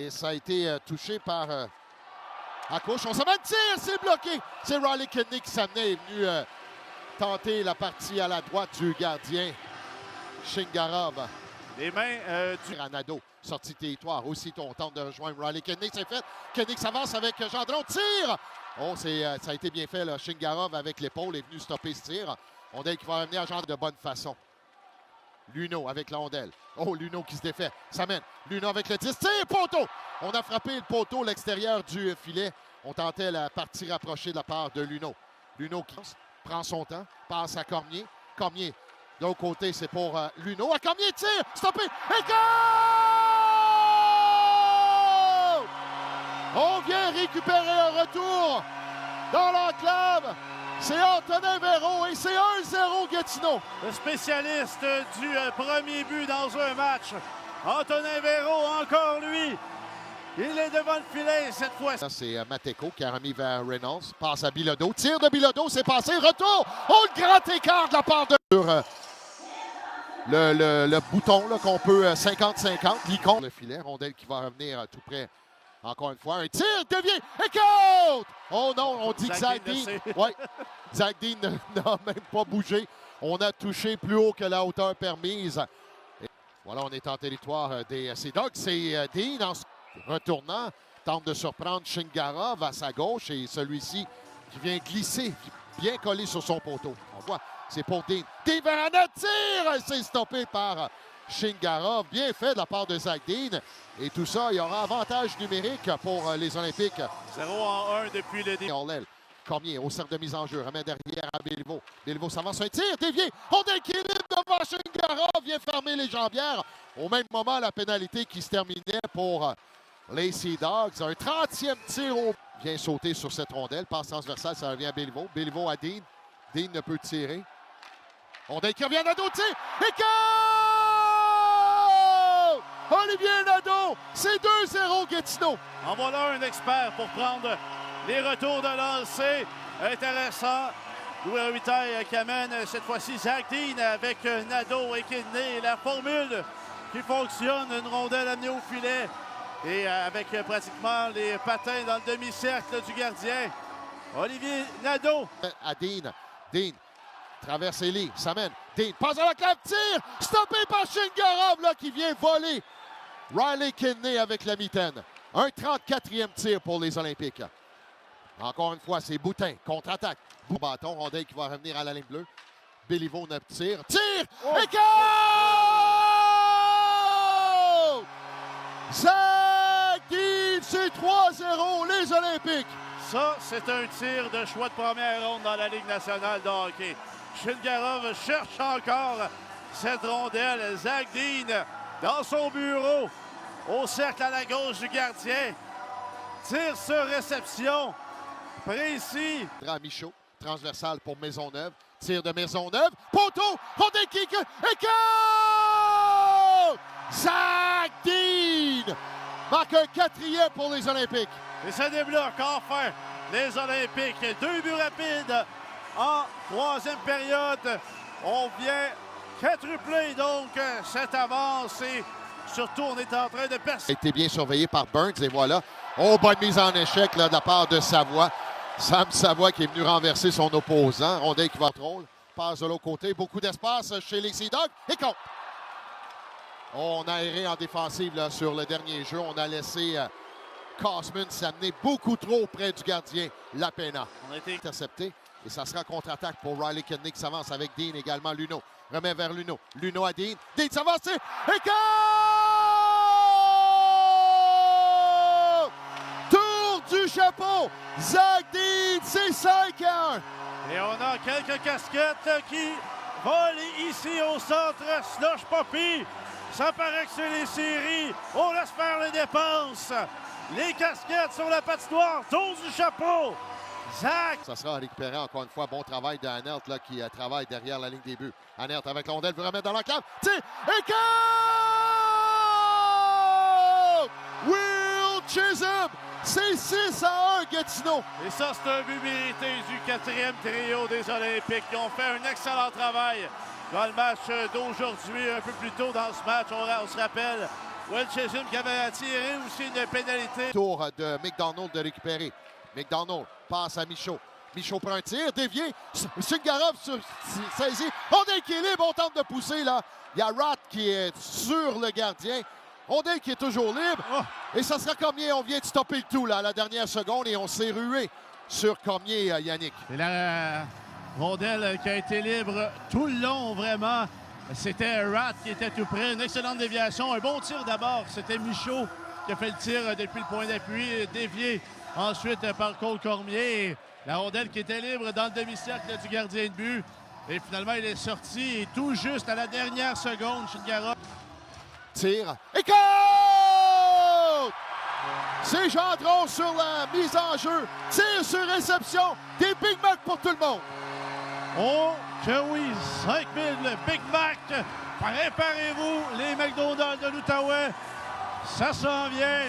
Et ça a été touché par à gauche. On s'en va de tir, c'est bloqué. C'est Riley Kidney qui s'amenait, est venu tenter la partie à la droite du gardien Shingarov. Les mains du Ranado, sortie de territoire. Aussitôt, on tente de rejoindre Riley Kidney, c'est fait. Kidney s'avance avec Gendron, tire! Oh, ça a été bien fait, là. Shingarov avec l'épaule est venu stopper ce tir. Ondel qui va revenir à Gendron de bonne façon. Luno avec la Ondel. Oh, Luno qui se défait. Ça mène. Luno avec le 10. Tire, poteau! On a frappé le poteau, l'extérieur du filet. On tentait la partie rapprochée de la part de Luno. Luno qui prend son temps, passe à Cormier. Cormier, de l'autre côté, c'est pour Luno. À Cormier, tire! Stoppé! Et goal! On vient récupérer un retour dans l'enclave. C'est Antonin Véro et c'est 1-0 Gatineau. Le spécialiste du premier but dans un match. Antonin Véro, encore lui. Il est devant le filet cette fois. Ça, c'est Mateko qui a remis vers Reynolds. Passe à Bilodeau. Tire de Bilodeau, c'est passé. Retour. Oh, le grand écart de la part de... Sur le bouton qu'on peut 50-50. L'icône. Le filet. Rondelle qui va revenir tout près. Encore une fois, un tir, dévié, et compte! Oh non, on dit que Zach Dean. Oui, Zach Dean n'a même pas bougé. On a touché plus haut que la hauteur permise. Et voilà, on est en territoire des Sea Dogs. C'est Dean en retournant, tente de surprendre Shingarov à sa gauche et celui-ci qui vient glisser, bien collé sur son poteau. On voit, c'est pour Dean. Dean vers la net, tire! C'est stoppé par Shingarov, bien fait de la part de Zach Dean. Et tout ça, il y aura avantage numérique pour les Olympiques. 0-1 depuis le début. Cormier au cercle de mise en jeu, remet derrière à Béliveau. Béliveau s'avance, un tir, dévié. On équilibre devant Shingarov, vient fermer les jambières. Au même moment, la pénalité qui se terminait pour les Sea Dogs. Un 30e tir vient sauter sur cette rondelle. Passe transversale, ça revient à Béliveau. Béliveau à Dean. Dean ne peut tirer. Ondel qui revient à Nadeau, tir. Et goal! Olivier Nadeau, c'est 2-0 Gatineau. En voilà un expert pour prendre les retours de lancer. Intéressant. Louis Robitaille qui amène cette fois-ci Zach Dean avec Nadeau et Kidney. La formule qui fonctionne, une rondelle amenée au filet. Et avec pratiquement les patins dans le demi-cercle du gardien. Olivier Nadeau. À Dean. Dean traverse les lignes, s'amène. Dean passe à la clave, tire! Stoppé par Shingarov là, qui vient voler. Riley Kidney avec la mitaine. Un 34e tir pour les Olympiques. Encore une fois, c'est Boutin. Contre-attaque. Bâton, rondelle qui va revenir à la ligne bleue. Béliveau ne tire. Tire! Oh! Et goal! Zach Dean, c'est 3-0 les Olympiques. Ça, c'est un tir de choix de première ronde dans la Ligue nationale de hockey. Shingarov cherche encore cette rondelle. Zach Dean dans son bureau, au cercle à la gauche du gardien. Tire sur réception, précis. Michaud, transversal pour Maisonneuve. Tir de Maisonneuve. Poteau, rondelle kick, et goal! Zach Dean marque un 4e pour les Olympiques. Et ça débloque enfin les Olympiques. 2 buts rapides en 3e période. On vient quadrupler donc cette avance et surtout on est en train de percer. A été bien surveillé par Burns et voilà. Oh, bonne mise en échec là, de la part de Savoie. Sam Savoie qui est venu renverser son opposant. Rondelle qui va contrôle. Passe de l'autre côté. Beaucoup d'espace chez les Sea Dogs. Et compte. On a erré en défensive là, sur le dernier jeu. On a laissé Cosman s'amener beaucoup trop près du gardien Lapena. On a été intercepté et ça sera contre-attaque pour Riley Kidney qui s'avance avec Dean également. Luno remet vers Luno. Luno à Dean. Dean s'avance et goal! Tour du chapeau. Zach Dean, c'est 5-1. Et on a quelques casquettes qui volent ici au centre. Slush Poppy. Ça paraît que c'est les séries. On laisse faire les dépenses. Les casquettes sur la patinoire. Tour du chapeau. Zach. Ça sera récupéré encore une fois. Bon travail de Hanert là, qui travaille derrière la ligne des buts. Hanert avec l'ondelle veut remettre dans la cave. Tire et goal! Will Chisholm, c'est 6-1 Gatineau. Et ça, c'est un but mérité du 4e trio des Olympiques qui ont fait un excellent travail dans le match d'aujourd'hui. Un peu plus tôt dans ce match, on se rappelle Will Chisholm qui avait tiré aussi une pénalité. Tour de McDonald de récupérer. McDonald passe à Michaud. Michaud prend un tir, dévié. Sungarov saisit. Rondel qui est libre, on tente de pousser là. Il y a Rat qui est sur le gardien. Rondel qui est toujours libre. Et ça sera Cormier. On vient de stopper le tout là à la dernière seconde et on s'est rué sur Cormier, Yannick. Et la rondelle qui a été libre tout le long, vraiment. C'était Rat qui était tout près. Une excellente déviation. Un bon tir d'abord. C'était Michaud qui a fait le tir depuis le point d'appui. Dévié ensuite par Cole Cormier. La rondelle qui était libre dans le demi-cercle du gardien de but. Et finalement, il est sorti et tout juste à la dernière seconde. Shingara. Tire. Et compte! C'est Gendron sur la mise en jeu. Tire sur réception. Des Big Mac pour tout le monde. Oh, que oui, 5000 Big Mac. Préparez-vous, les McDonald's de l'Outaouais. Ça s'en vient.